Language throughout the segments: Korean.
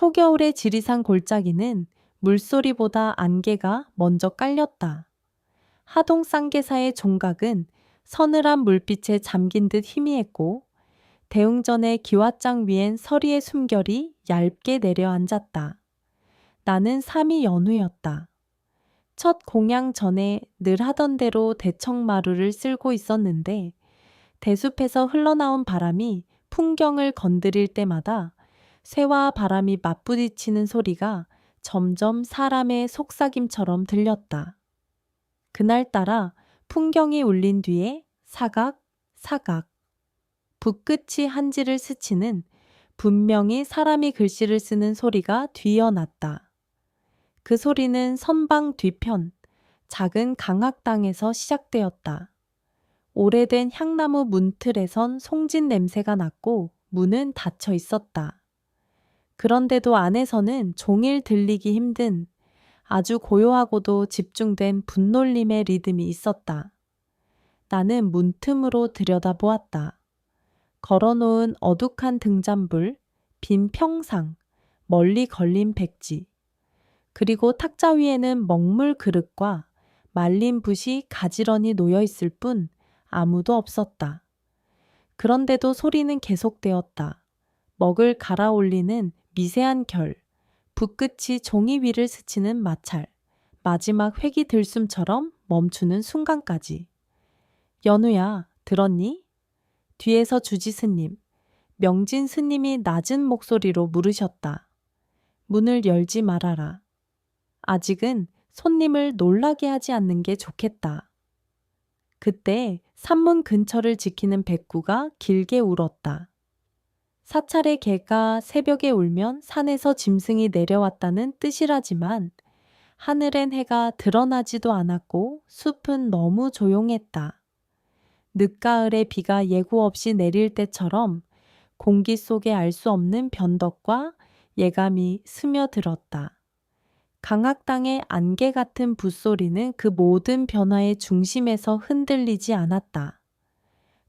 초겨울의 지리산 골짜기는 물소리보다 안개가 먼저 깔렸다. 하동 쌍계사의 종각은 서늘한 물빛에 잠긴 듯 희미했고 대웅전의 기왓장 위엔 서리의 숨결이 얇게 내려앉았다. 나는 3위 연우였다. 첫 공양 전에 늘 하던 대로 대청마루를 쓸고 있었는데 대숲에서 흘러나온 바람이 풍경을 건드릴 때마다 쇠와 바람이 맞부딪히는 소리가 점점 사람의 속삭임처럼 들렸다. 그날따라 풍경이 울린 뒤에 사각, 사각, 붓끝이 한지를 스치는 분명히 사람이 글씨를 쓰는 소리가 뒤어났다. 그 소리는 선방 뒤편, 작은 강학당에서 시작되었다. 오래된 향나무 문틀에선 송진 냄새가 났고 문은 닫혀 있었다. 그런데도 안에서는 종일 들리기 힘든 아주 고요하고도 집중된 분놀림의 리듬이 있었다. 나는 문틈으로 들여다보았다. 걸어놓은 어둑한 등잔불, 빈 평상, 멀리 걸린 백지, 그리고 탁자 위에는 먹물 그릇과 말린 붓이 가지런히 놓여 있을 뿐 아무도 없었다. 그런데도 소리는 계속되었다. 먹을 갈아 올리는 미세한 결, 붓끝이 종이 위를 스치는 마찰, 마지막 회기 들숨처럼 멈추는 순간까지. 연우야, 들었니? 뒤에서 주지 스님, 명진 스님이 낮은 목소리로 물으셨다. 문을 열지 말아라. 아직은 손님을 놀라게 하지 않는 게 좋겠다. 그때 산문 근처를 지키는 백구가 길게 울었다. 사찰의 개가 새벽에 울면 산에서 짐승이 내려왔다는 뜻이라지만 하늘엔 해가 드러나지도 않았고 숲은 너무 조용했다. 늦가을에 비가 예고 없이 내릴 때처럼 공기 속에 알 수 없는 변덕과 예감이 스며들었다. 강학당의 안개 같은 붓소리는 그 모든 변화의 중심에서 흔들리지 않았다.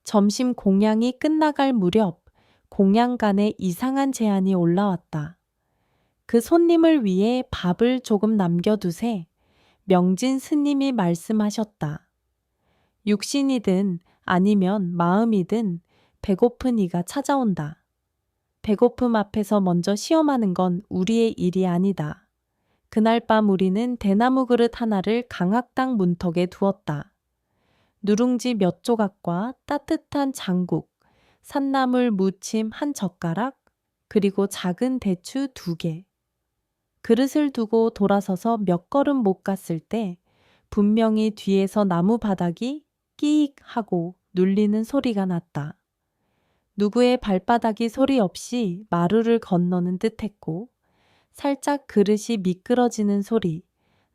점심 공양이 끝나갈 무렵 공양간에 이상한 제안이 올라왔다. 그 손님을 위해 밥을 조금 남겨두세. 명진 스님이 말씀하셨다. 육신이든 아니면 마음이든 배고픈 이가 찾아온다. 배고픔 앞에서 먼저 시험하는 건 우리의 일이 아니다. 그날 밤 우리는 대나무 그릇 하나를 강학당 문턱에 두었다. 누룽지 몇 조각과 따뜻한 장국, 산나물 무침 한 젓가락, 그리고 작은 대추 2개. 그릇을 두고 돌아서서 몇 걸음 못 갔을 때 분명히 뒤에서 나무 바닥이 끼익 하고 눌리는 소리가 났다. 누구의 발바닥이 소리 없이 마루를 건너는 듯했고 살짝 그릇이 미끄러지는 소리,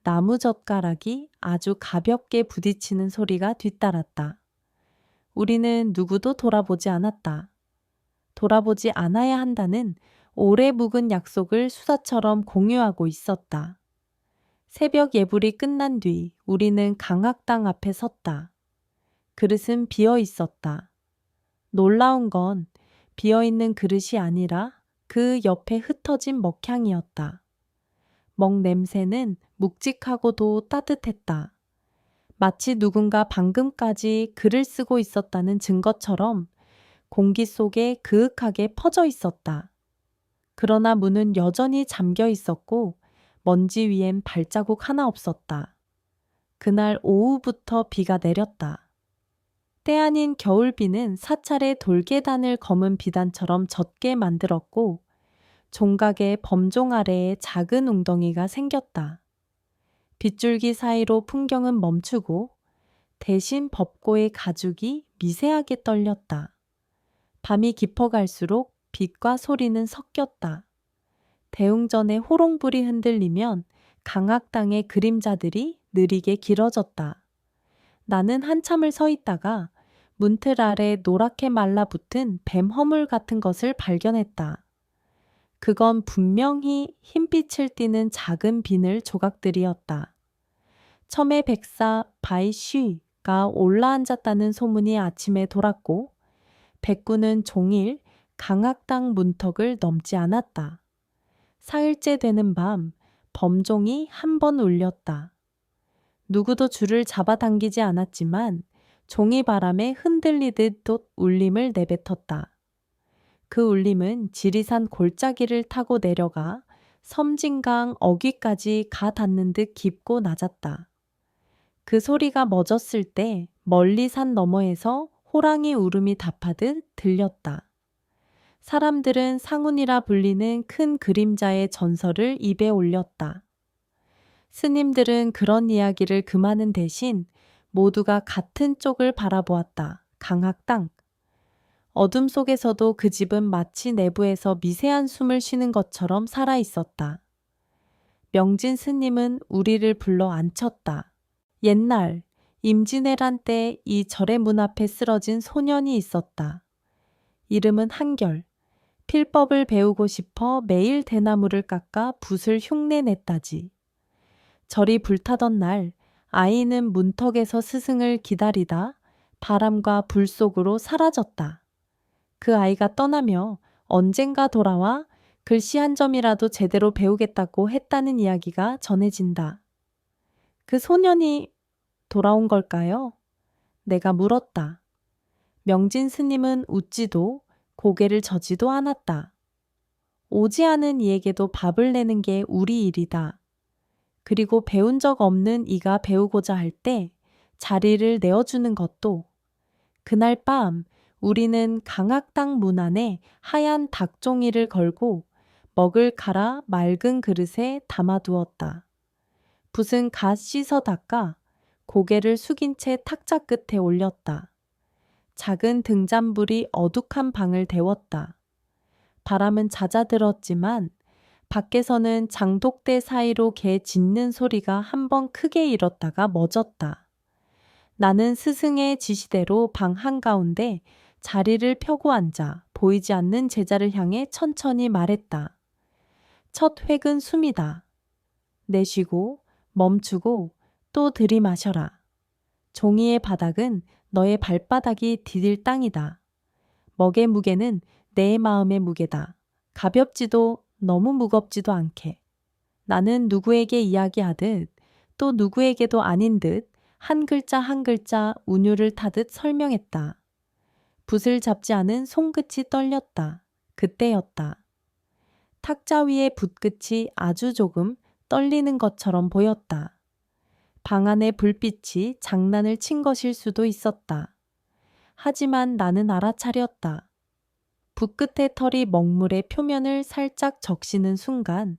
나무젓가락이 아주 가볍게 부딪히는 소리가 뒤따랐다. 우리는 누구도 돌아보지 않았다. 돌아보지 않아야 한다는 오래 묵은 약속을 수사처럼 공유하고 있었다. 새벽 예불이 끝난 뒤 우리는 강학당 앞에 섰다. 그릇은 비어 있었다. 놀라운 건 비어있는 그릇이 아니라 그 옆에 흩어진 먹향이었다. 먹 냄새는 묵직하고도 따뜻했다. 마치 누군가 방금까지 글을 쓰고 있었다는 증거처럼 공기 속에 그윽하게 퍼져 있었다. 그러나 문은 여전히 잠겨 있었고 먼지 위엔 발자국 하나 없었다. 그날 오후부터 비가 내렸다. 때 아닌 겨울비는 사찰의 돌계단을 검은 비단처럼 젖게 만들었고 종각의 범종 아래에 작은 웅덩이가 생겼다. 빗줄기 사이로 풍경은 멈추고 대신 법고의 가죽이 미세하게 떨렸다. 밤이 깊어갈수록 빛과 소리는 섞였다. 대웅전의 호롱불이 흔들리면 강학당의 그림자들이 느리게 길어졌다. 나는 한참을 서 있다가 문틀 아래 노랗게 말라붙은 뱀 허물 같은 것을 발견했다. 그건 분명히 흰빛을 띠는 작은 비늘 조각들이었다. 첨의 백사 바이쉬가 올라앉았다는 소문이 아침에 돌았고 백구는 종일 강학당 문턱을 넘지 않았다. 4일째 되는 밤, 범종이 한 번 울렸다. 누구도 줄을 잡아당기지 않았지만 종이 바람에 흔들리듯 또 울림을 내뱉었다. 그 울림은 지리산 골짜기를 타고 내려가 섬진강 어귀까지 가 닿는 듯 깊고 낮았다. 그 소리가 멎었을 때 멀리 산 너머에서 호랑이 울음이 답하듯 들렸다. 사람들은 상운이라 불리는 큰 그림자의 전설을 입에 올렸다. 스님들은 그런 이야기를 금하는 대신 모두가 같은 쪽을 바라보았다. 강학당. 어둠 속에서도 그 집은 마치 내부에서 미세한 숨을 쉬는 것처럼 살아 있었다. 명진 스님은 우리를 불러 앉혔다. 옛날 임진왜란 때 이 절의 문 앞에 쓰러진 소년이 있었다. 이름은 한결. 필법을 배우고 싶어 매일 대나무를 깎아 붓을 흉내냈다지. 절이 불타던 날 아이는 문턱에서 스승을 기다리다 바람과 불 속으로 사라졌다. 그 아이가 떠나며 언젠가 돌아와 글씨 한 점이라도 제대로 배우겠다고 했다는 이야기가 전해진다. 그 소년이 돌아온 걸까요? 내가 물었다. 명진 스님은 웃지도 고개를 져지도 않았다. 오지 않은 이에게도 밥을 내는 게 우리 일이다. 그리고 배운 적 없는 이가 배우고자 할 때 자리를 내어주는 것도. 그날 밤 우리는 강학당 문 안에 하얀 닭종이를 걸고 먹을 갈아 맑은 그릇에 담아두었다. 붓은 갓 씻어 닦아 고개를 숙인 채 탁자 끝에 올렸다. 작은 등잔불이 어둑한 방을 데웠다. 바람은 잦아들었지만 밖에서는 장독대 사이로 개 짖는 소리가 한번 크게 일었다가 멎었다. 나는 스승의 지시대로 방 한가운데 자리를 펴고 앉아 보이지 않는 제자를 향해 천천히 말했다. 첫 획은 숨이다. 내쉬고 멈추고 또 들이마셔라. 종이의 바닥은 너의 발바닥이 디딜 땅이다. 먹의 무게는 내 마음의 무게다. 가볍지도 너무 무겁지도 않게. 나는 누구에게 이야기하듯 또 누구에게도 아닌 듯 한 글자 한 글자 운율을 타듯 설명했다. 붓을 잡지 않은 손끝이 떨렸다. 그때였다. 탁자 위의 붓끝이 아주 조금 떨리는 것처럼 보였다. 방 안의 불빛이 장난을 친 것일 수도 있었다. 하지만 나는 알아차렸다. 붓끝의 털이 먹물의 표면을 살짝 적시는 순간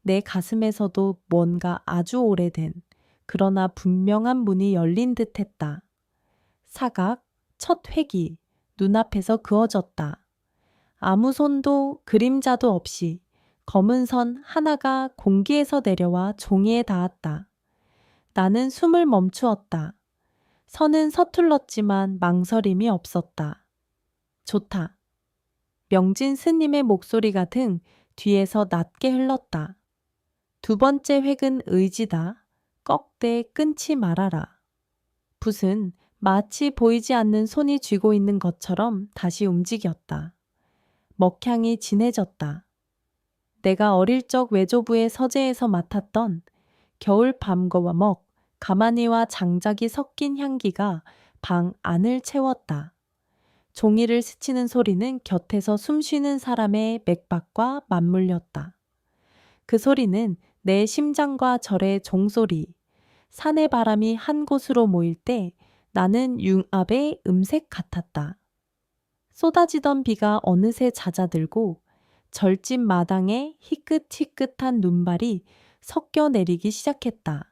내 가슴에서도 뭔가 아주 오래된 그러나 분명한 문이 열린 듯 했다. 사각, 첫 획이 눈앞에서 그어졌다. 아무 손도 그림자도 없이 검은 선 하나가 공기에서 내려와 종이에 닿았다. 나는 숨을 멈추었다. 선은 서툴렀지만 망설임이 없었다. 좋다. 명진 스님의 목소리가 등 뒤에서 낮게 흘렀다. 두 번째 획은 의지다. 꺾되 끊지 말아라. 붓은 마치 보이지 않는 손이 쥐고 있는 것처럼 다시 움직였다. 먹향이 진해졌다. 내가 어릴 적 외조부의 서재에서 맡았던 겨울 밤과 먹, 가마니와 장작이 섞인 향기가 방 안을 채웠다. 종이를 스치는 소리는 곁에서 숨쉬는 사람의 맥박과 맞물렸다. 그 소리는 내 심장과 절의 종소리, 산의 바람이 한 곳으로 모일 때 나는 융합의 음색 같았다. 쏟아지던 비가 어느새 잦아들고 절집 마당에 희끗희끗한 눈발이 섞여 내리기 시작했다.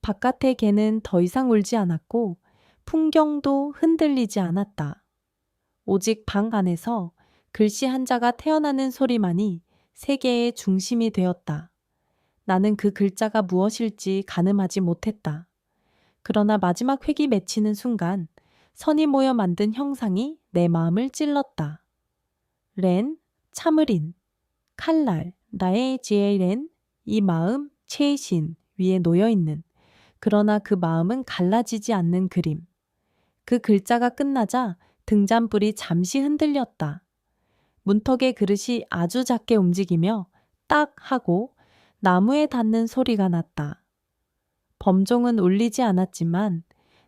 바깥의 개는 더 이상 울지 않았고 풍경도 흔들리지 않았다. 오직 방 안에서 글씨 한자가 태어나는 소리만이 세계의 중심이 되었다. 나는 그 글자가 무엇일지 가늠하지 못했다. 그러나 마지막 획이 맺히는 순간 선이 모여 만든 형상이 내 마음을 찔렀다. 렌, 참을인, 칼날, 나의 지혜렌, 이 마음, 체이신 위에 놓여있는 그러나 그 마음은 갈라지지 않는 그림. 그 글자가 끝나자 등잔불이 잠시 흔들렸다. 문턱의 그릇이 아주 작게 움직이며 딱 하고 나무에 닿는 소리가 났다. 범종은 울리지 않았지만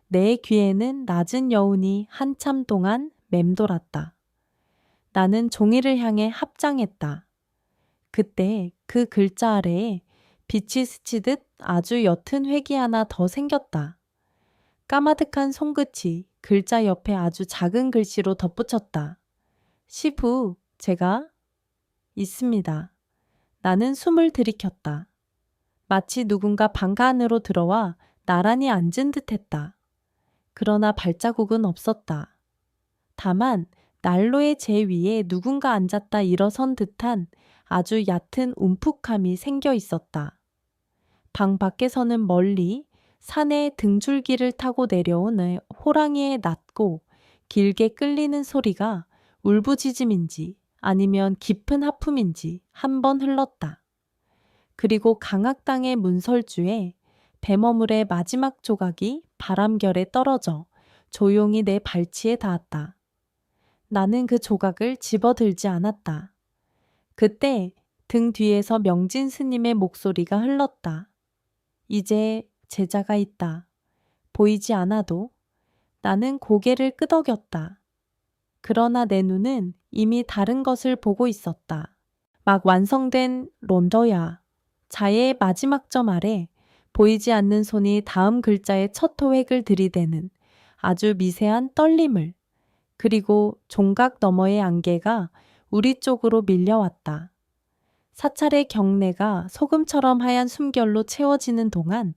내 귀에는 낮은 여운이 한참 동안 맴돌았다. 나는 종이를 향해 합장했다. 그때 그 글자 아래에 빛이 스치듯 아주 옅은 획이 하나 더 생겼다. 까마득한 손끝이 글자 옆에 아주 작은 글씨로 덧붙였다. 시부, 제가 있습니다. 나는 숨을 들이켰다. 마치 누군가 방가 안으로 들어와 나란히 앉은 듯했다. 그러나 발자국은 없었다. 다만 난로의 제 위에 누군가 앉았다 일어선 듯한 아주 얕은 움푹함이 생겨 있었다. 방 밖에서는 멀리 산의 등줄기를 타고 내려온 호랑이의 낮고 길게 끌리는 소리가 울부짖음인지 아니면 깊은 하품인지 한 번 흘렀다. 그리고 강악당의 문설주에 뱀어물의 마지막 조각이 바람결에 떨어져 조용히 내 발치에 닿았다. 나는 그 조각을 집어들지 않았다. 그때 등 뒤에서 명진 스님의 목소리가 흘렀다. 이제 제자가 있다. 보이지 않아도. 나는 고개를 끄덕였다. 그러나 내 눈은 이미 다른 것을 보고 있었다. 막 완성된 론더야. 자의 마지막 점 아래 보이지 않는 손이 다음 글자의 첫 호획을 들이대는 아주 미세한 떨림을, 그리고 종각 너머의 안개가 우리 쪽으로 밀려왔다. 사찰의 경내가 소금처럼 하얀 숨결로 채워지는 동안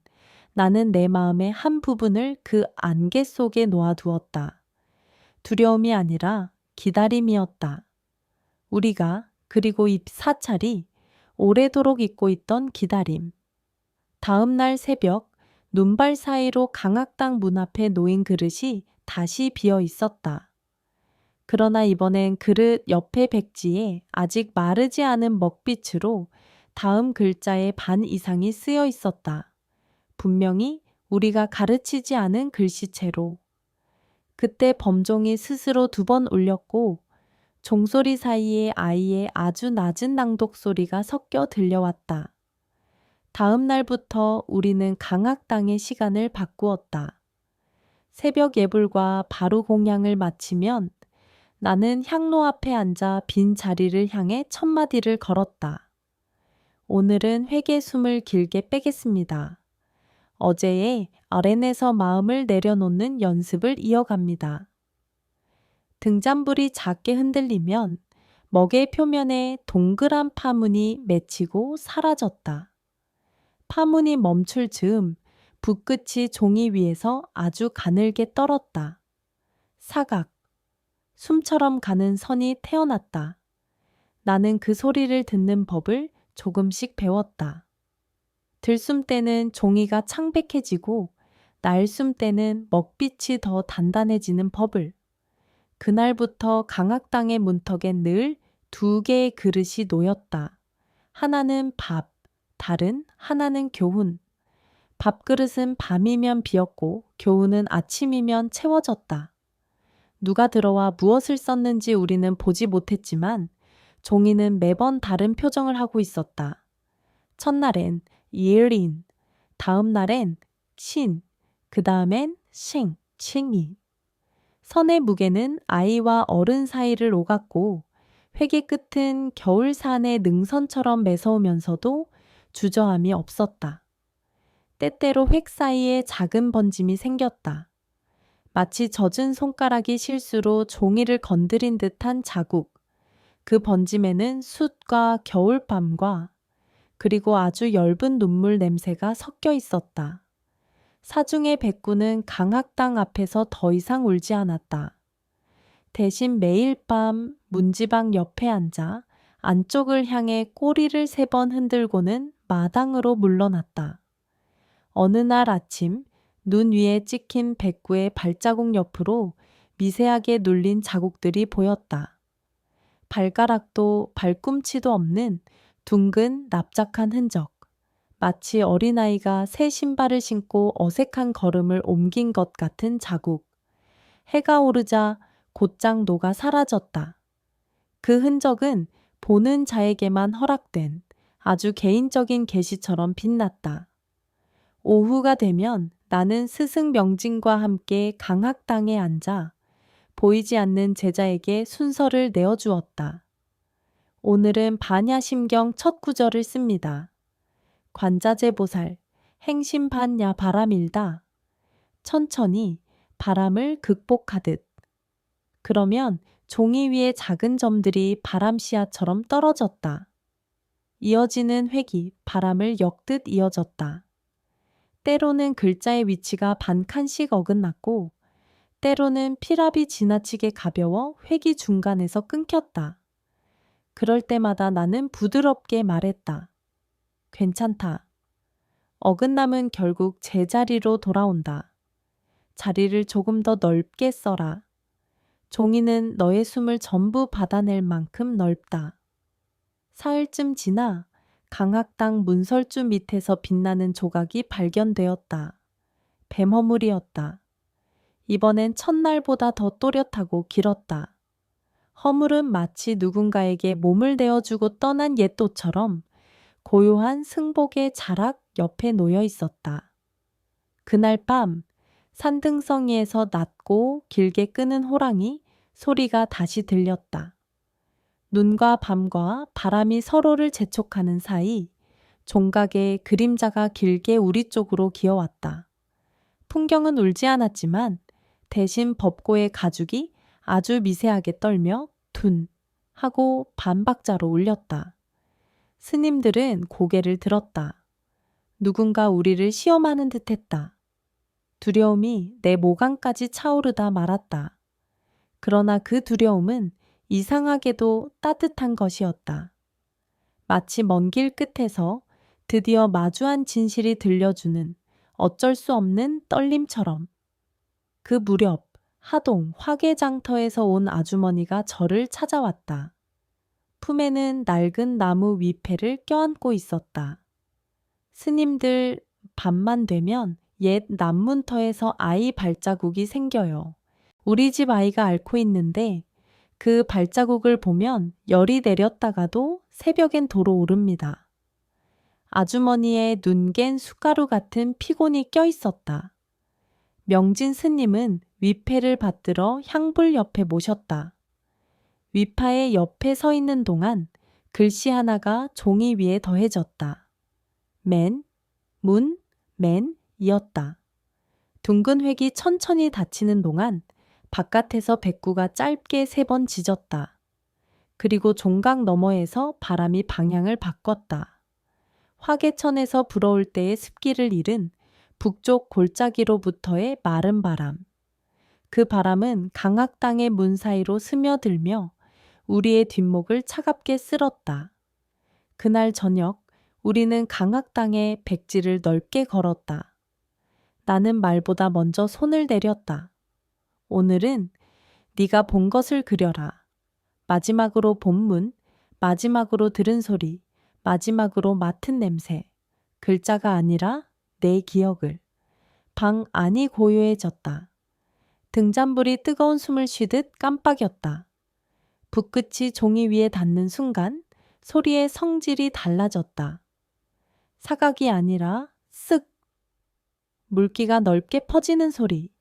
나는 내 마음의 한 부분을 그 안개 속에 놓아두었다. 두려움이 아니라 기다림이었다. 우리가, 그리고 이 사찰이 오래도록 잊고 있던 기다림. 다음 날 새벽 눈발 사이로 강악당 문 앞에 놓인 그릇이 다시 비어 있었다. 그러나 이번엔 그릇 옆에 백지에 아직 마르지 않은 먹빛으로 다음 글자의 반 이상이 쓰여 있었다. 분명히 우리가 가르치지 않은 글씨체로. 그때 범종이 스스로 2번 울렸고 종소리 사이에 아이의 아주 낮은 낭독 소리가 섞여 들려왔다. 다음 날부터 우리는 강악당의 시간을 바꾸었다. 새벽 예불과 바로 공양을 마치면 나는 향로 앞에 앉아 빈 자리를 향해 첫 마디를 걸었다. 오늘은 회개 숨을 길게 빼겠습니다. 어제의 아렌에서 마음을 내려놓는 연습을 이어갑니다. 등잔불이 작게 흔들리면 먹의 표면에 동그란 파문이 맺히고 사라졌다. 파문이 멈출 즈음 붓끝이 종이 위에서 아주 가늘게 떨었다. 사각, 숨처럼 가는 선이 태어났다. 나는 그 소리를 듣는 법을 조금씩 배웠다. 들숨 때는 종이가 창백해지고 날숨 때는 먹빛이 더 단단해지는 법을. 그날부터 강악당의 문턱엔 늘 2개의 그릇이 놓였다. 하나는 밥, 다른 하나는 교훈. 밥그릇은 밤이면 비었고 교훈은 아침이면 채워졌다. 누가 들어와 무엇을 썼는지 우리는 보지 못했지만 종이는 매번 다른 표정을 하고 있었다. 첫날엔 예린, 다음 날엔 신, 그 다음엔 싱, 칭이. 선의 무게는 아이와 어른 사이를 오갔고 회계 끝은 겨울산의 능선처럼 매서우면서도 주저함이 없었다. 때때로 획 사이에 작은 번짐이 생겼다. 마치 젖은 손가락이 실수로 종이를 건드린 듯한 자국. 그 번짐에는 숯과 겨울밤과 그리고 아주 엷은 눈물 냄새가 섞여 있었다. 사중의 백구는 강악당 앞에서 더 이상 울지 않았다. 대신 매일 밤 문지방 옆에 앉아 안쪽을 향해 꼬리를 3번 흔들고는 마당으로 물러났다. 어느 날 아침 눈 위에 찍힌 백구의 발자국 옆으로 미세하게 눌린 자국들이 보였다. 발가락도 발꿈치도 없는 둥근 납작한 흔적. 마치 어린아이가 새 신발을 신고 어색한 걸음을 옮긴 것 같은 자국. 해가 오르자 곧장 녹아 사라졌다. 그 흔적은 보는 자에게만 허락된 아주 개인적인 계시처럼 빛났다. 오후가 되면 나는 스승 명진과 함께 강학당에 앉아 보이지 않는 제자에게 순서를 내어주었다. 오늘은 반야심경 첫 구절을 씁니다. 관자재보살, 행심반야 바람일다. 천천히 바람을 극복하듯. 그러면 종이 위에 작은 점들이 바람씨앗처럼 떨어졌다. 이어지는 획이 바람을 엮듯 이어졌다. 때로는 글자의 위치가 반 칸씩 어긋났고 때로는 필압이 지나치게 가벼워 획이 중간에서 끊겼다. 그럴 때마다 나는 부드럽게 말했다. 괜찮다. 어긋남은 결국 제자리로 돌아온다. 자리를 조금 더 넓게 써라. 종이는 너의 숨을 전부 받아낼 만큼 넓다. 사흘쯤 지나 강학당 문설주 밑에서 빛나는 조각이 발견되었다. 뱀허물이었다. 이번엔 첫날보다 더 또렷하고 길었다. 허물은 마치 누군가에게 몸을 내어주고 떠난 옛도처럼 고요한 승복의 자락 옆에 놓여 있었다. 그날 밤 산등성이에서 낮고 길게 끄는 호랑이 소리가 다시 들렸다. 눈과 밤과 바람이 서로를 재촉하는 사이 종각의 그림자가 길게 우리 쪽으로 기어왔다. 풍경은 울지 않았지만 대신 법고의 가죽이 아주 미세하게 떨며 둔 하고 반박자로 울렸다. 스님들은 고개를 들었다. 누군가 우리를 시험하는 듯했다. 두려움이 내 모강까지 차오르다 말았다. 그러나 그 두려움은 이상하게도 따뜻한 것이었다. 마치 먼 길 끝에서 드디어 마주한 진실이 들려주는 어쩔 수 없는 떨림처럼. 그 무렵 하동 화계장터에서 온 아주머니가 저를 찾아왔다. 품에는 낡은 나무 위패를 껴안고 있었다. 스님들 밤만 되면 옛 남문터에서 아이 발자국이 생겨요. 우리 집 아이가 앓고 있는데 그 발자국을 보면 열이 내렸다가도 새벽엔 도로 오릅니다. 아주머니의 눈갠 숟가루 같은 피곤이 껴 있었다. 명진 스님은 위패를 받들어 향불 옆에 모셨다. 위파의 옆에 서 있는 동안 글씨 하나가 종이 위에 더해졌다. 맨, 문, 맨 이었다. 둥근 획이 천천히 닫히는 동안 바깥에서 백구가 짧게 3번 짖었다. 그리고 종각 너머에서 바람이 방향을 바꿨다. 화개천에서 불어올 때의 습기를 잃은 북쪽 골짜기로부터의 마른 바람. 그 바람은 강학당의 문 사이로 스며들며 우리의 뒷목을 차갑게 쓸었다. 그날 저녁 우리는 강학당에 백지를 넓게 걸었다. 나는 말보다 먼저 손을 내렸다. 오늘은 네가 본 것을 그려라. 마지막으로 본문, 마지막으로 들은 소리, 마지막으로 맡은 냄새. 글자가 아니라 내 기억을. 방 안이 고요해졌다. 등잔불이 뜨거운 숨을 쉬듯 깜빡였다. 붓끝이 종이 위에 닿는 순간 소리의 성질이 달라졌다. 사각이 아니라 쓱. 물기가 넓게 퍼지는 소리.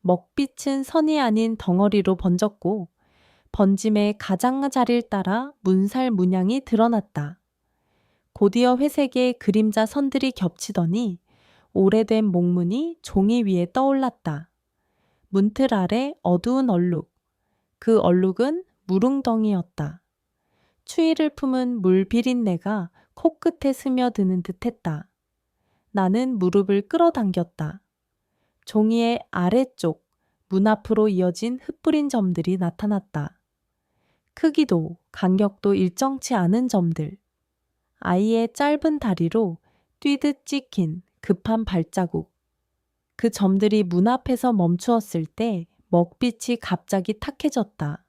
먹빛은 선이 아닌 덩어리로 번졌고 번짐의 가장자리를 따라 문살 문양이 드러났다. 곧이어 회색의 그림자 선들이 겹치더니 오래된 목문이 종이 위에 떠올랐다. 문틀 아래 어두운 얼룩. 그 얼룩은 무릉덩이였다. 추위를 품은 물 비린내가 코끝에 스며드는 듯했다. 나는 무릎을 끌어당겼다. 종이의 아래쪽 문 앞으로 이어진 흩뿌린 점들이 나타났다. 크기도 간격도 일정치 않은 점들. 아이의 짧은 다리로 뛰듯 찍힌 급한 발자국. 그 점들이 문 앞에서 멈추었을 때 먹빛이 갑자기 탁해졌다.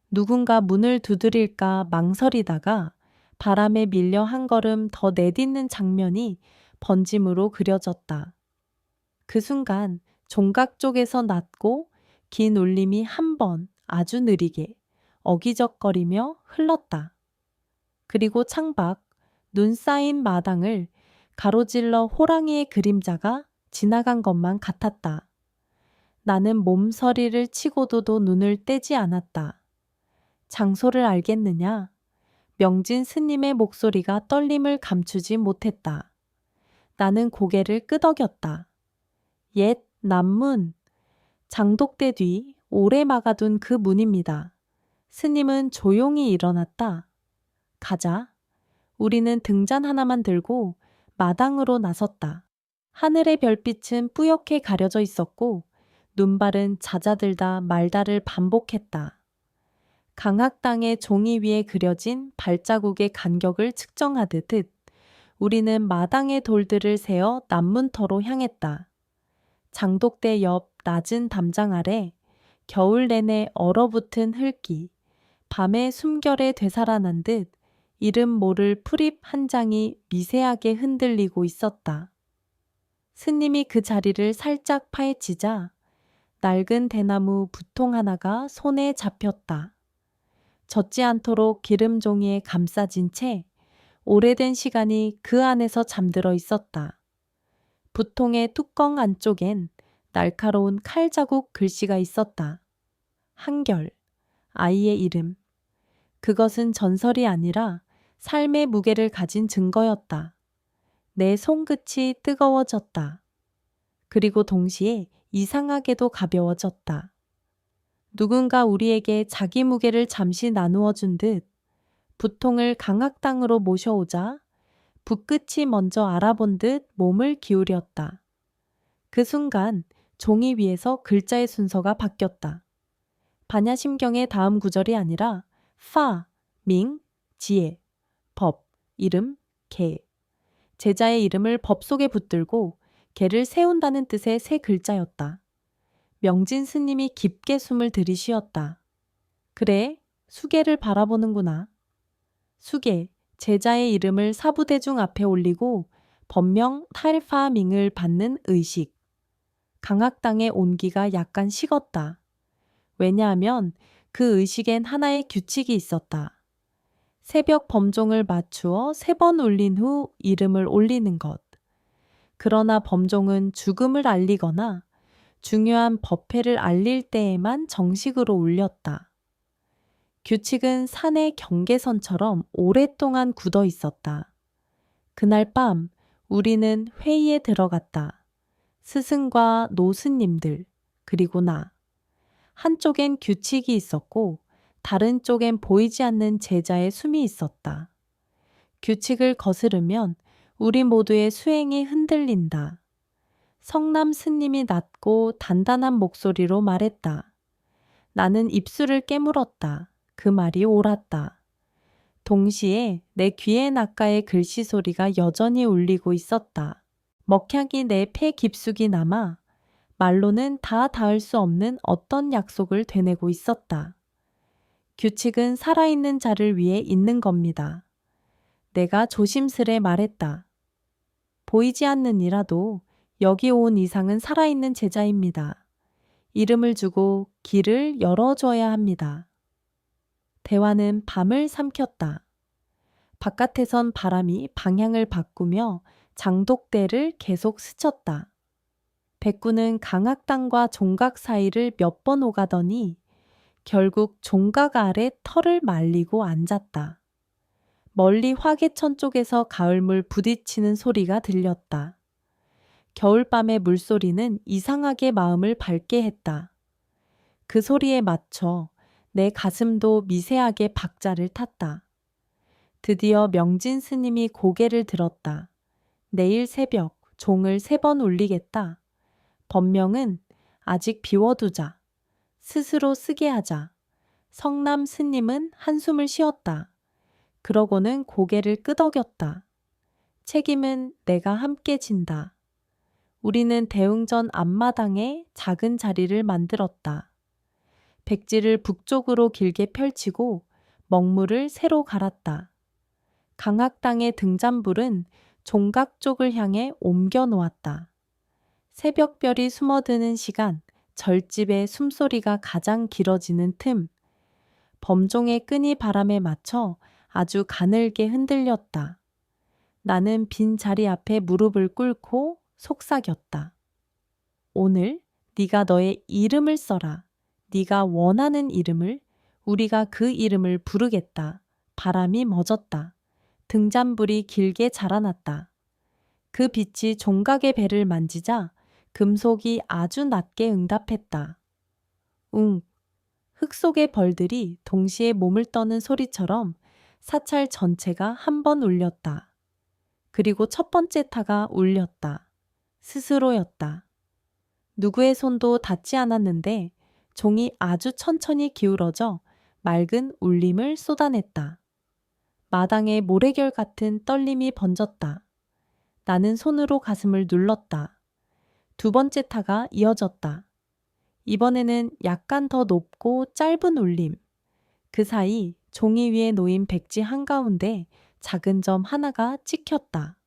누군가 문을 두드릴까 망설이다가 바람에 밀려 한 걸음 더 내딛는 장면이 번짐으로 그려졌다. 그 순간 종각 쪽에서 낮고 긴 울림이 한 번 아주 느리게 어기적거리며 흘렀다. 그리고 창밖 눈 쌓인 마당을 가로질러 호랑이의 그림자가 지나간 것만 같았다. 나는 몸서리를 치고도 눈을 떼지 않았다. 장소를 알겠느냐? 명진 스님의 목소리가 떨림을 감추지 못했다. 나는 고개를 끄덕였다. 옛 남문. 장독대 뒤 오래 막아둔 그 문입니다. 스님은 조용히 일어났다. 가자. 우리는 등잔 하나만 들고 마당으로 나섰다. 하늘의 별빛은 뿌옇게 가려져 있었고 눈발은 잦아들다 말다를 반복했다. 강학당의 종이 위에 그려진 발자국의 간격을 측정하듯 우리는 마당의 돌들을 세어 남문터로 향했다. 장독대 옆 낮은 담장 아래 겨울 내내 얼어붙은 흙이 밤의 숨결에 되살아난 듯 이름 모를 풀잎 한 장이 미세하게 흔들리고 있었다. 스님이 그 자리를 살짝 파헤치자 낡은 대나무 부통 하나가 손에 잡혔다. 젖지 않도록 기름 종이에 감싸진 채 오래된 시간이 그 안에서 잠들어 있었다. 부통의 뚜껑 안쪽엔 날카로운 칼 자국 글씨가 있었다. 한결, 아이의 이름. 그것은 전설이 아니라 삶의 무게를 가진 증거였다. 내 손끝이 뜨거워졌다. 그리고 동시에 이상하게도 가벼워졌다. 누군가 우리에게 자기 무게를 잠시 나누어 준 듯 부통을 강학당으로 모셔오자 붓끝이 먼저 알아본 듯 몸을 기울였다. 그 순간 종이 위에서 글자의 순서가 바뀌었다. 반야심경의 다음 구절이 아니라 파, 밍, 지혜, 법, 이름, 개. 제자의 이름을 법 속에 붙들고 개를 세운다는 뜻의 세 글자였다. 명진 스님이 깊게 숨을 들이쉬었다. 그래, 수계를 바라보는구나. 수계, 제자의 이름을 사부대중 앞에 올리고 법명 탈파밍을 받는 의식. 강학당의 온기가 약간 식었다. 왜냐하면 그 의식엔 하나의 규칙이 있었다. 새벽 범종을 맞추어 3번 울린 후 이름을 올리는 것. 그러나 범종은 죽음을 알리거나 중요한 법회를 알릴 때에만 정식으로 울렸다. 규칙은 산의 경계선처럼 오랫동안 굳어 있었다. 그날 밤 우리는 회의에 들어갔다. 스승과 노스님들, 그리고 나. 한쪽엔 규칙이 있었고 다른 쪽엔 보이지 않는 제자의 숨이 있었다. 규칙을 거스르면 우리 모두의 수행이 흔들린다. 성남 스님이 낮고 단단한 목소리로 말했다. 나는 입술을 깨물었다. 그 말이 옳았다. 동시에 내 귀의 낫가의 글씨 소리가 여전히 울리고 있었다. 먹향이 내 폐 깊숙이 남아 말로는 다 닿을 수 없는 어떤 약속을 되뇌고 있었다. 규칙은 살아있는 자를 위해 있는 겁니다. 내가 조심스레 말했다. 보이지 않는 이라도 여기 온 이상은 살아있는 제자입니다. 이름을 주고 길을 열어줘야 합니다. 대화는 밤을 삼켰다. 바깥에선 바람이 방향을 바꾸며 장독대를 계속 스쳤다. 백구는 강학당과 종각 사이를 몇 번 오가더니 결국 종각 아래 털을 말리고 앉았다. 멀리 화개천 쪽에서 가을물 부딪히는 소리가 들렸다. 겨울밤의 물소리는 이상하게 마음을 밝게 했다. 그 소리에 맞춰 내 가슴도 미세하게 박자를 탔다. 드디어 명진 스님이 고개를 들었다. 내일 새벽 종을 3번 울리겠다. 법명은 아직 비워두자. 스스로 쓰게 하자. 성남 스님은 한숨을 쉬었다. 그러고는 고개를 끄덕였다. 책임은 내가 함께 진다. 우리는 대웅전 앞마당에 작은 자리를 만들었다. 백지를 북쪽으로 길게 펼치고 먹물을 새로 갈았다. 강학당의 등잔불은 종각 쪽을 향해 옮겨 놓았다. 새벽별이 숨어드는 시간, 절집의 숨소리가 가장 길어지는 틈, 범종의 끈이 바람에 맞춰 아주 가늘게 흔들렸다. 나는 빈 자리 앞에 무릎을 꿇고 속삭였다. 오늘 네가 너의 이름을 써라. 네가 원하는 이름을, 우리가 그 이름을 부르겠다. 바람이 멎었다. 등잔불이 길게 자라났다. 그 빛이 종각의 배를 만지자 금속이 아주 낮게 응답했다. 웅. 흙 속의 벌들이 동시에 몸을 떠는 소리처럼 사찰 전체가 한 번 울렸다. 그리고 첫 번째 타가 울렸다. 스스로였다. 누구의 손도 닿지 않았는데 종이 아주 천천히 기울어져 맑은 울림을 쏟아냈다. 마당에 모래결 같은 떨림이 번졌다. 나는 손으로 가슴을 눌렀다. 두 번째 타가 이어졌다. 이번에는 약간 더 높고 짧은 울림. 그 사이 종이 위에 놓인 백지 한가운데 작은 점 하나가 찍혔다.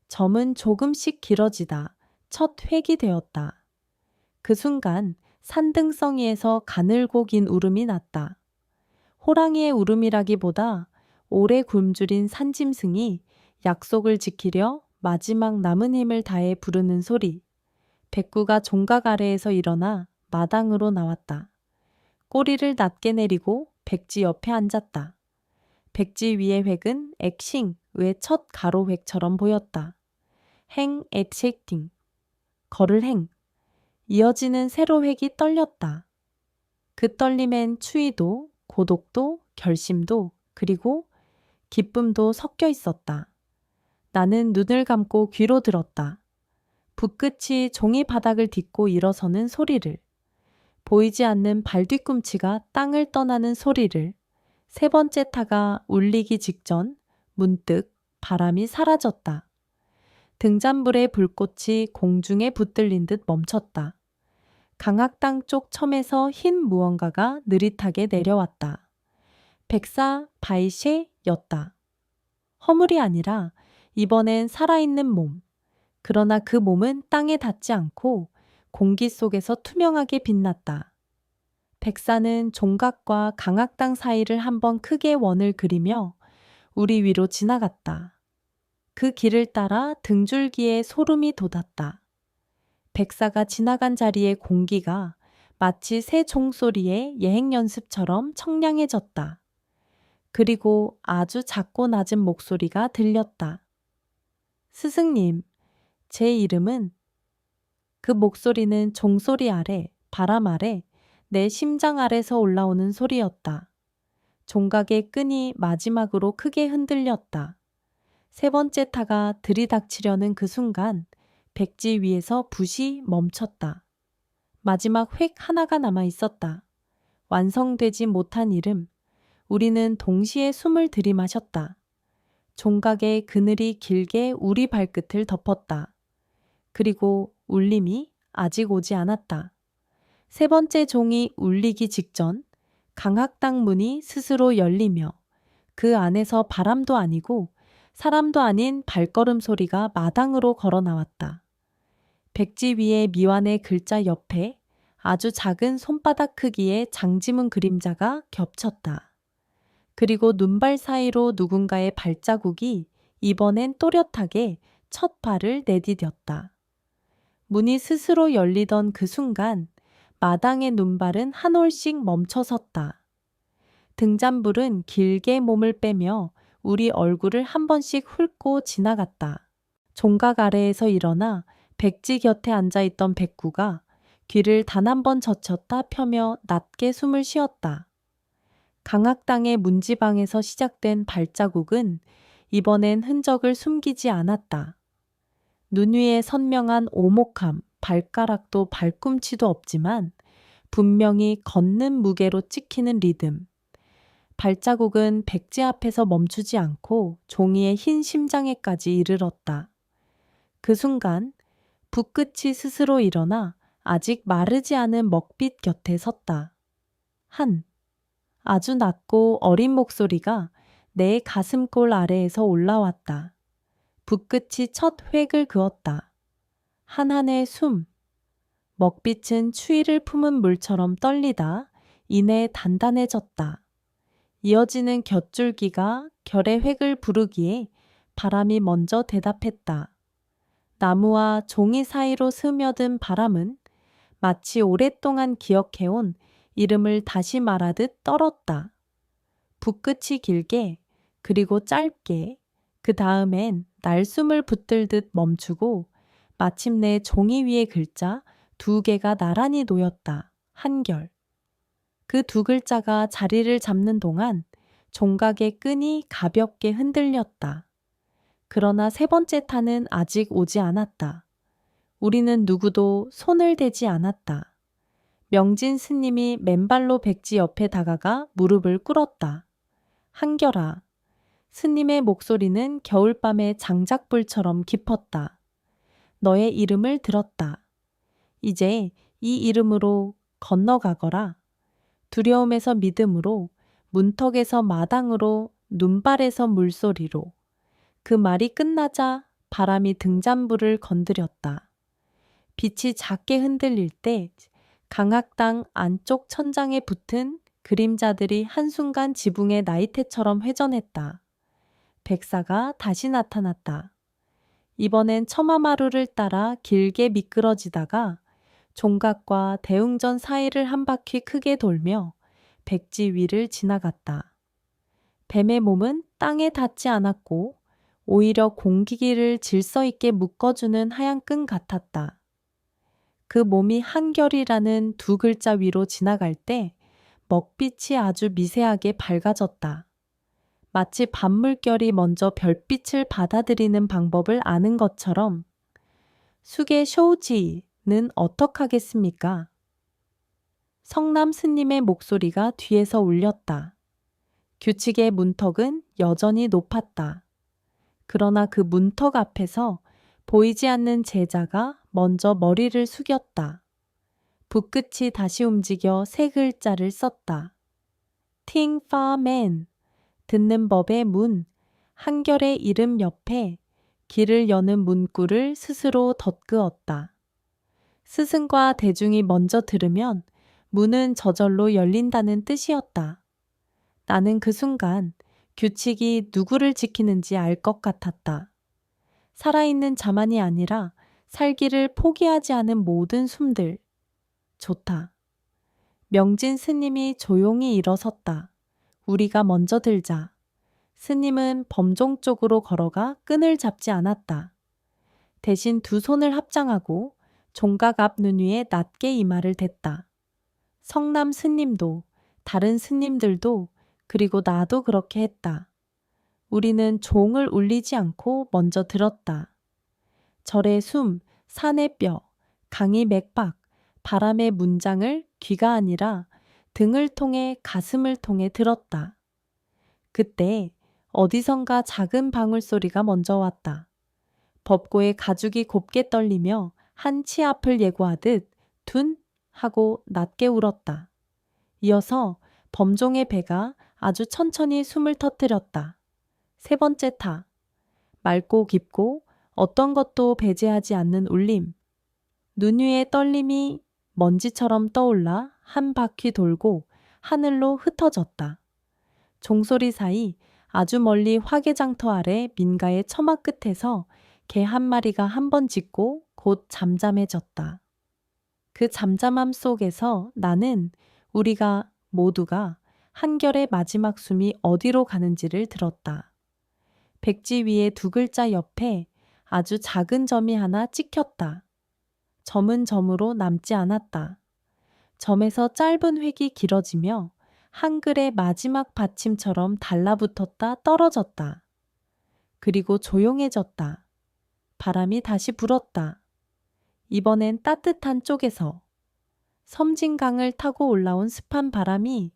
점은 조금씩 길어지다 첫 획이 되었다. 그 순간 산등성이에서 가늘고 긴 울음이 났다. 호랑이의 울음이라기보다 오래 굶주린 산짐승이 약속을 지키려 마지막 남은 힘을 다해 부르는 소리. 백구가 종각 아래에서 일어나 마당으로 나왔다. 꼬리를 낮게 내리고 백지 옆에 앉았다. 백지 위의 획은 액싱의 첫 가로 획처럼 보였다. 행, 액색팅, 걸을 행. 이어지는 세로 획이 떨렸다. 그 떨림엔 추위도, 고독도, 결심도, 그리고 기쁨도 섞여 있었다. 나는 눈을 감고 귀로 들었다. 붓끝이 종이 바닥을 딛고 일어서는 소리를, 보이지 않는 발 뒤꿈치가 땅을 떠나는 소리를, 세 번째 타가 울리기 직전 문득 바람이 사라졌다. 등잔불의 불꽃이 공중에 붙들린 듯 멈췄다. 강악당 쪽 섬에서 흰 무언가가 느릿하게 내려왔다. 백사 바이셰였다. 허물이 아니라 이번엔 살아있는 몸. 그러나 그 몸은 땅에 닿지 않고 공기 속에서 투명하게 빛났다. 백사는 종각과 강악당 사이를 한번 크게 원을 그리며 우리 위로 지나갔다. 그 길을 따라 등줄기에 소름이 돋았다. 백사가 지나간 자리의 공기가 마치 새 종소리의 예행 연습처럼 청량해졌다. 그리고 아주 작고 낮은 목소리가 들렸다. 스승님, 제 이름은. 그 목소리는 종소리 아래, 바람 아래, 내 심장 아래서 올라오는 소리였다. 종각의 끈이 마지막으로 크게 흔들렸다. 세 번째 타가 들이닥치려는 그 순간 백지 위에서 붓이 멈췄다. 마지막 획 하나가 남아 있었다. 완성되지 못한 이름. 우리는 동시에 숨을 들이마셨다. 종각의 그늘이 길게 우리 발끝을 덮었다. 그리고 울림이 아직 오지 않았다. 세 번째 종이 울리기 직전 강학당 문이 스스로 열리며 그 안에서 바람도 아니고 사람도 아닌 발걸음 소리가 마당으로 걸어 나왔다. 백지 위의 미완의 글자 옆에 아주 작은 손바닥 크기의 장지문 그림자가 겹쳤다. 그리고 눈발 사이로 누군가의 발자국이 이번엔 또렷하게 첫 발을 내디뎠다. 문이 스스로 열리던 그 순간 마당의 눈발은 한 올씩 멈춰섰다. 등잔불은 길게 몸을 빼며 우리 얼굴을 한 번씩 훑고 지나갔다. 종각 아래에서 일어나 백지 곁에 앉아있던 백구가 귀를 단 한 번 젖혔다 펴며 낮게 숨을 쉬었다. 강악당의 문지방에서 시작된 발자국은 이번엔 흔적을 숨기지 않았다. 눈 위에 선명한 오목함, 발가락도 발꿈치도 없지만 분명히 걷는 무게로 찍히는 리듬. 발자국은 백지 앞에서 멈추지 않고 종이의 흰 심장에까지 이르렀다. 그 순간 붓끝이 스스로 일어나 아직 마르지 않은 먹빛 곁에 섰다. 아주 낮고 어린 목소리가 내 가슴골 아래에서 올라왔다. 붓끝이 첫 획을 그었다. 한한의 숨. 먹빛은 추위를 품은 물처럼 떨리다 이내 단단해졌다. 이어지는 곁줄기가 결의 획을 부르기에 바람이 먼저 대답했다. 나무와 종이 사이로 스며든 바람은 마치 오랫동안 기억해온 이름을 다시 말하듯 떨었다. 붓끝이 길게, 그리고 짧게, 그 다음엔 날숨을 붙들듯 멈추고 마침내 종이 위의 글자 2개가 나란히 놓였다. 한결. 그 2글자가 자리를 잡는 동안 종각의 끈이 가볍게 흔들렸다. 그러나 3번째 탄은 아직 오지 않았다. 우리는 누구도 손을 대지 않았다. 명진 스님이 맨발로 백지 옆에 다가가 무릎을 꿇었다. 한결아. 스님의 목소리는 겨울밤의 장작불처럼 깊었다. 너의 이름을 들었다. 이제 이 이름으로 건너가거라. 두려움에서 믿음으로, 문턱에서 마당으로, 눈발에서 물소리로. 그 말이 끝나자 바람이 등잔불을 건드렸다. 빛이 작게 흔들릴 때 강학당 안쪽 천장에 붙은 그림자들이 한순간 지붕의 나이테처럼 회전했다. 백사가 다시 나타났다. 이번엔 처마마루를 따라 길게 미끄러지다가 종각과 대웅전 사이를 한 바퀴 크게 돌며 백지 위를 지나갔다. 뱀의 몸은 땅에 닿지 않았고 오히려 공기기를 질서 있게 묶어주는 하얀 끈 같았다. 그 몸이 한결이라는 2글자 위로 지나갈 때 먹빛이 아주 미세하게 밝아졌다. 마치 밤물결이 먼저 별빛을 받아들이는 방법을 아는 것처럼. 수계 쇼우지는 어떡하겠습니까? 성남 스님의 목소리가 뒤에서 울렸다. 규칙의 문턱은 여전히 높았다. 그러나 그 문턱 앞에서 보이지 않는 제자가 먼저 머리를 숙였다. 붓끝이 다시 움직여 3글자를 썼다. 팅파맨. 듣는 법의 문, 한결의 이름 옆에 길을 여는 문구를 스스로 덧그었다. 스승과 대중이 먼저 들으면 문은 저절로 열린다는 뜻이었다. 나는 그 순간 규칙이 누구를 지키는지 알 것 같았다. 살아있는 자만이 아니라 살기를 포기하지 않은 모든 숨들. 좋다. 명진 스님이 조용히 일어섰다. 우리가 먼저 들자. 스님은 범종 쪽으로 걸어가 끈을 잡지 않았다. 대신 2 손을 합장하고 종각 앞 눈 위에 낮게 이마를 댔다. 성남 스님도, 다른 스님들도, 그리고 나도 그렇게 했다. 우리는 종을 울리지 않고 먼저 들었다. 절의 숨, 산의 뼈, 강의 맥박, 바람의 문장을 귀가 아니라 등을 통해 가슴을 통해 들었다. 그때 어디선가 작은 방울소리가 먼저 왔다. 법고의 가죽이 곱게 떨리며 한 치 앞을 예고하듯 둔 하고 낮게 울었다. 이어서 범종의 배가 아주 천천히 숨을 터뜨렸다. 3번째 타. 맑고 깊고 어떤 것도 배제하지 않는 울림. 눈 위의 떨림이 먼지처럼 떠올라 한 바퀴 돌고 하늘로 흩어졌다. 종소리 사이 아주 멀리 화개장터 아래 민가의 처마 끝에서 개 한 마리가 한 번 짖고 곧 잠잠해졌다. 그 잠잠함 속에서 나는 우리가 모두가 한결의 마지막 숨이 어디로 가는지를 들었다. 백지 위의 2글자 옆에 아주 작은 점이 하나 찍혔다. 점은 점으로 남지 않았다. 점에서 짧은 획이 길어지며 한글의 마지막 받침처럼 달라붙었다 떨어졌다. 그리고 조용해졌다. 바람이 다시 불었다. 이번엔 따뜻한 쪽에서. 섬진강을 타고 올라온 습한 바람이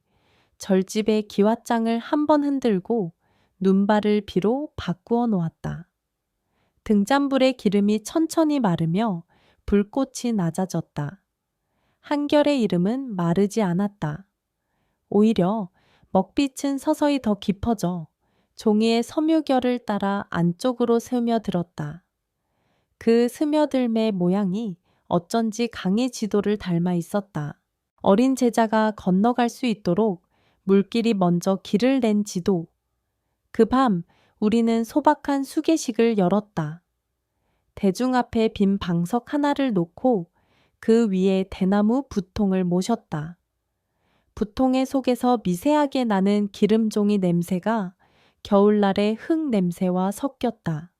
절집의 기왓장을 한 번 흔들고 눈발을 비로 바꾸어 놓았다. 등잔불의 기름이 천천히 마르며 불꽃이 낮아졌다. 한결의 이름은 마르지 않았다. 오히려 먹빛은 서서히 더 깊어져 종이의 섬유결을 따라 안쪽으로 스며들었다. 그 스며들매 모양이 어쩐지 강의 지도를 닮아 있었다. 어린 제자가 건너갈 수 있도록 물길이 먼저 길을 낸 지도. 그 밤 우리는 소박한 수계식을 열었다. 대중 앞에 빈 방석 하나를 놓고 그 위에 대나무 붓통을 모셨다. 붓통의 속에서 미세하게 나는 기름종이 냄새가 겨울날의 흙 냄새와 섞였다.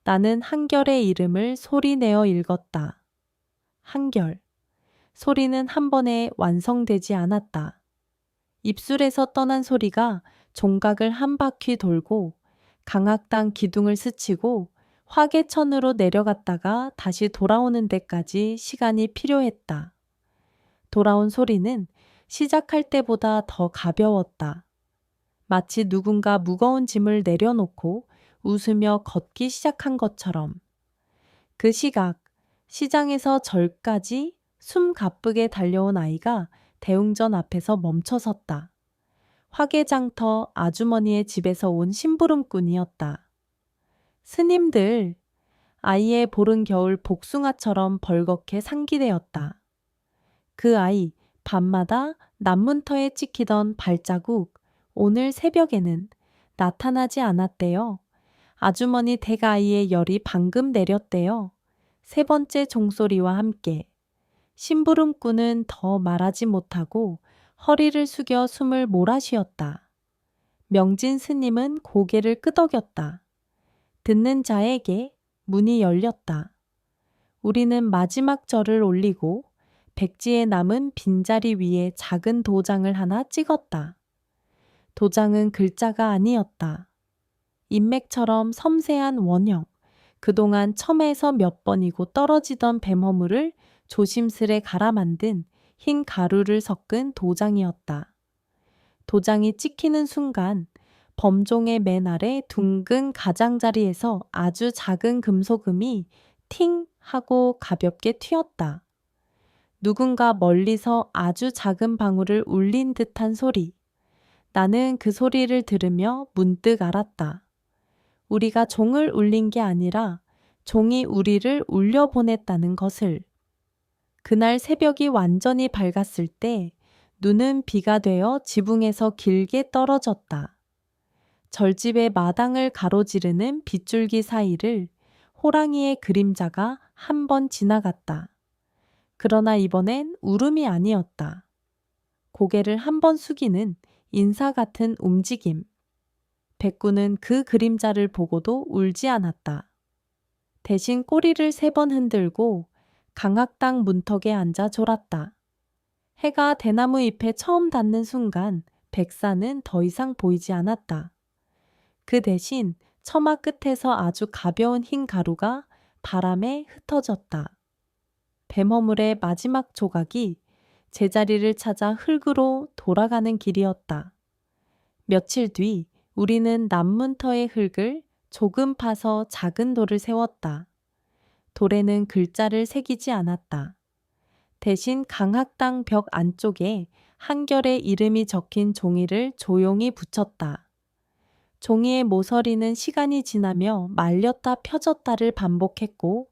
나는 한결의 이름을 소리내어 읽었다. 한결. 소리는 한 번에 완성되지 않았다. 입술에서 떠난 소리가 종각을 한 바퀴 돌고 강악당 기둥을 스치고 화개천으로 내려갔다가 다시 돌아오는 데까지 시간이 필요했다. 돌아온 소리는 시작할 때보다 더 가벼웠다. 마치 누군가 무거운 짐을 내려놓고 웃으며 걷기 시작한 것처럼. 그 시각, 시장에서 절까지 숨 가쁘게 달려온 아이가 대웅전 앞에서 멈춰섰다. 화개장터 아주머니의 집에서 온 심부름꾼이었다. 스님들, 아이의 보른 겨울 복숭아처럼 벌겋게 상기되었다. 그 아이, 밤마다 남문터에 찍히던 발자국, 오늘 새벽에는 나타나지 않았대요. 아주머니 댁아이의 열이 방금 내렸대요. 세 번째 종소리와 함께. 심부름꾼은 더 말하지 못하고 허리를 숙여 숨을 몰아쉬었다. 명진 스님은 고개를 끄덕였다. 듣는 자에게 문이 열렸다. 우리는 마지막 절을 올리고 백지에 남은 빈자리 위에 작은 도장을 하나 찍었다. 도장은 글자가 아니었다. 인맥처럼 섬세한 원형, 그동안 첨에서 몇 번이고 떨어지던 뱀허물을 조심스레 갈아 만든 흰 가루를 섞은 도장이었다. 도장이 찍히는 순간 범종의 맨 아래 둥근 가장자리에서 아주 작은 금소금이 팅 하고 가볍게 튀었다. 누군가 멀리서 아주 작은 방울을 울린 듯한 소리. 나는 그 소리를 들으며 문득 알았다. 우리가 종을 울린 게 아니라 종이 우리를 울려보냈다는 것을. 그날 새벽이 완전히 밝았을 때 눈은 비가 되어 지붕에서 길게 떨어졌다. 절집의 마당을 가로지르는 빗줄기 사이를 호랑이의 그림자가 한 번 지나갔다. 그러나 이번엔 울음이 아니었다. 고개를 한 번 숙이는 인사 같은 움직임. 백구는 그 그림자를 보고도 울지 않았다. 대신 꼬리를 3번 흔들고 강악당 문턱에 앉아 졸았다. 해가 대나무 잎에 처음 닿는 순간 백사는 더 이상 보이지 않았다. 그 대신 처마 끝에서 아주 가벼운 흰 가루가 바람에 흩어졌다. 뱀허물의 마지막 조각이 제자리를 찾아 흙으로 돌아가는 길이었다. 며칠 뒤 우리는 남문터의 흙을 조금 파서 작은 돌을 세웠다. 돌에는 글자를 새기지 않았다. 대신 강학당 벽 안쪽에 한결의 이름이 적힌 종이를 조용히 붙였다. 종이의 모서리는 시간이 지나며 말렸다 펴졌다를 반복했고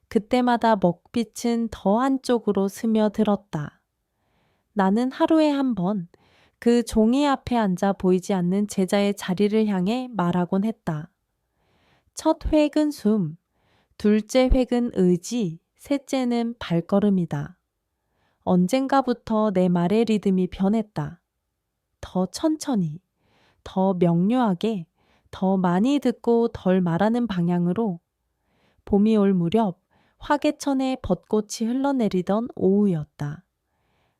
그때마다 먹빛은 더 안쪽으로 스며들었다. 나는 하루에 한 번 그 종이 앞에 앉아 보이지 않는 제자의 자리를 향해 말하곤 했다. 첫 획은 숨, 둘째 획은 의지, 셋째는 발걸음이다. 언젠가부터 내 말의 리듬이 변했다. 더 천천히, 더 명료하게, 더 많이 듣고 덜 말하는 방향으로. 봄이 올 무렵 화개천에 벚꽃이 흘러내리던 오후였다.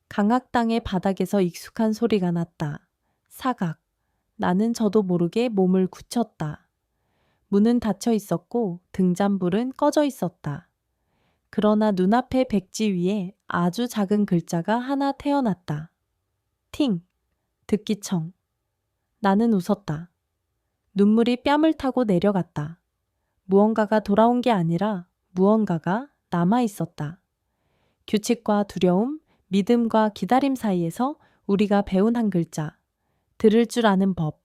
강악당의 바닥에서 익숙한 소리가 났다. 사각. 나는 저도 모르게 몸을 굳혔다. 문은 닫혀 있었고 등잔불은 꺼져 있었다. 그러나 눈앞의 백지 위에 아주 작은 글자가 하나 태어났다. 팅. 듣기청. 나는 웃었다. 눈물이 뺨을 타고 내려갔다. 무언가가 돌아온 게 아니라 무언가가 남아 있었다. 규칙과 두려움, 믿음과 기다림 사이에서 우리가 배운 한 글자, 들을 줄 아는 법.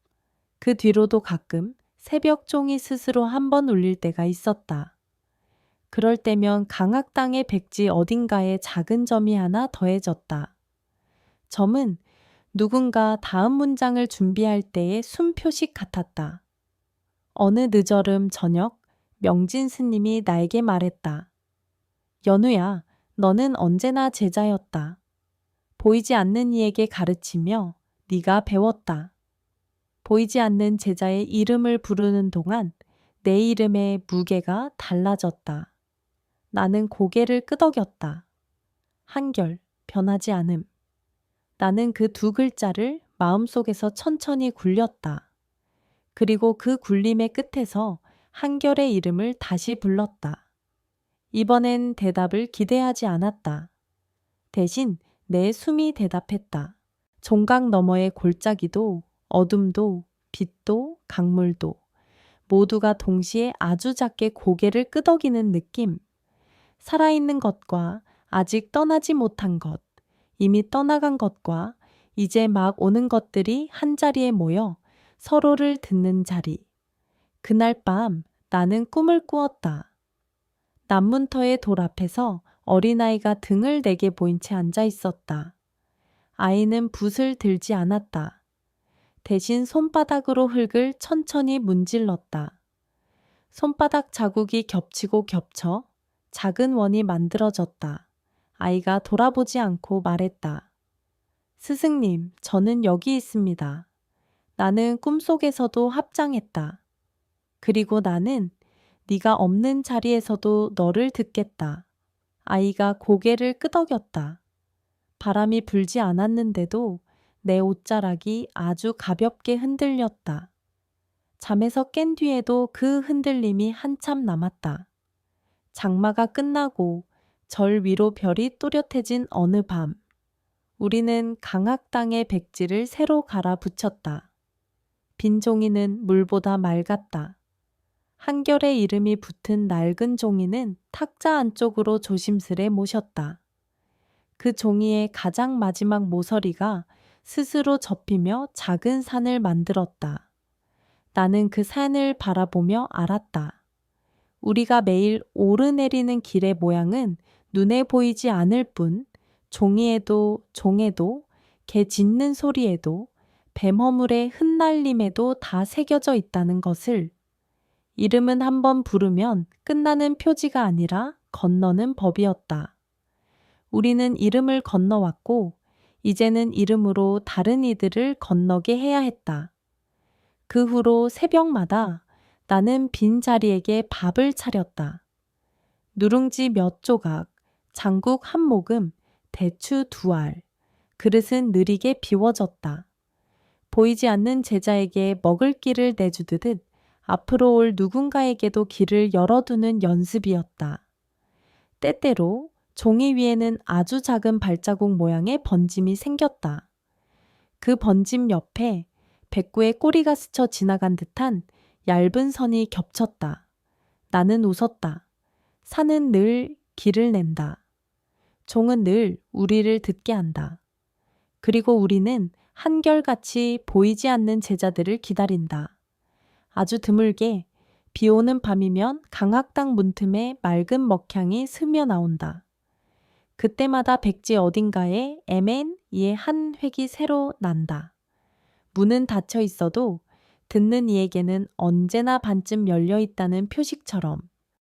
그 뒤로도 가끔 새벽 종이 스스로 한 번 울릴 때가 있었다. 그럴 때면 강악당의 백지 어딘가에 작은 점이 하나 더해졌다. 점은 누군가 다음 문장을 준비할 때의 숨 표식 같았다. 어느 늦어름 저녁 명진 스님이 나에게 말했다. 연우야, 너는 언제나 제자였다. 보이지 않는 이에게 가르치며 네가 배웠다. 보이지 않는 제자의 이름을 부르는 동안 내 이름의 무게가 달라졌다. 나는 고개를 끄덕였다. 한결 변하지 않음. 나는 그 두 글자를 마음속에서 천천히 굴렸다. 그리고 그 굴림의 끝에서 한결의 이름을 다시 불렀다. 이번엔 대답을 기대하지 않았다. 대신 내 숨이 대답했다. 종각 너머의 골짜기도 어둠도 빛도 강물도 모두가 동시에 아주 작게 고개를 끄덕이는 느낌. 살아있는 것과 아직 떠나지 못한 것, 이미 떠나간 것과 이제 막 오는 것들이 한자리에 모여 서로를 듣는 자리. 그날 밤 나는 꿈을 꾸었다. 남문터의 돌 앞에서 어린아이가 등을 내게 보인 채 앉아 있었다. 아이는 붓을 들지 않았다. 대신 손바닥으로 흙을 천천히 문질렀다. 손바닥 자국이 겹치고 겹쳐 작은 원이 만들어졌다. 아이가 돌아보지 않고 말했다. 스승님, 저는 여기 있습니다. 나는 꿈속에서도 합장했다. 그리고 나는 네가 없는 자리에서도 너를 듣겠다. 아이가 고개를 끄덕였다. 바람이 불지 않았는데도 내 옷자락이 아주 가볍게 흔들렸다. 잠에서 깬 뒤에도 그 흔들림이 한참 남았다. 장마가 끝나고 절 위로 별이 또렷해진 어느 밤, 우리는 강학당의 백지를 새로 갈아 붙였다. 빈 종이는 물보다 맑았다. 한결의 이름이 붙은 낡은 종이는 탁자 안쪽으로 조심스레 모셨다. 그 종이의 가장 마지막 모서리가 스스로 접히며 작은 산을 만들었다. 나는 그 산을 바라보며 알았다. 우리가 매일 오르내리는 길의 모양은 눈에 보이지 않을 뿐 종이에도 종에도 개 짖는 소리에도 뱀 허물의 흩날림에도 다 새겨져 있다는 것을. 이름은 한번 부르면 끝나는 표지가 아니라 건너는 법이었다. 우리는 이름을 건너왔고 이제는 이름으로 다른 이들을 건너게 해야 했다. 그 후로 새벽마다 나는 빈 자리에게 밥을 차렸다. 누룽지 몇 조각, 장국 한 모금, 대추 두 알. 그릇은 느리게 비워졌다. 보이지 않는 제자에게 먹을 길을 내주듯 앞으로 올 누군가에게도 길을 열어두는 연습이었다. 때때로 종이 위에는 아주 작은 발자국 모양의 번짐이 생겼다. 그 번짐 옆에 백구의 꼬리가 스쳐 지나간 듯한 얇은 선이 겹쳤다. 나는 웃었다. 산은 늘 길을 낸다. 종은 늘 우리를 듣게 한다. 그리고 우리는 한결같이 보이지 않는 제자들을 기다린다. 아주 드물게 비 오는 밤이면 강학당 문틈에 맑은 먹향이 스며 나온다. 그때마다 백지 어딘가에 MN이의 한 획이 새로 난다. 문은 닫혀 있어도 듣는 이에게는 언제나 반쯤 열려 있다는 표식처럼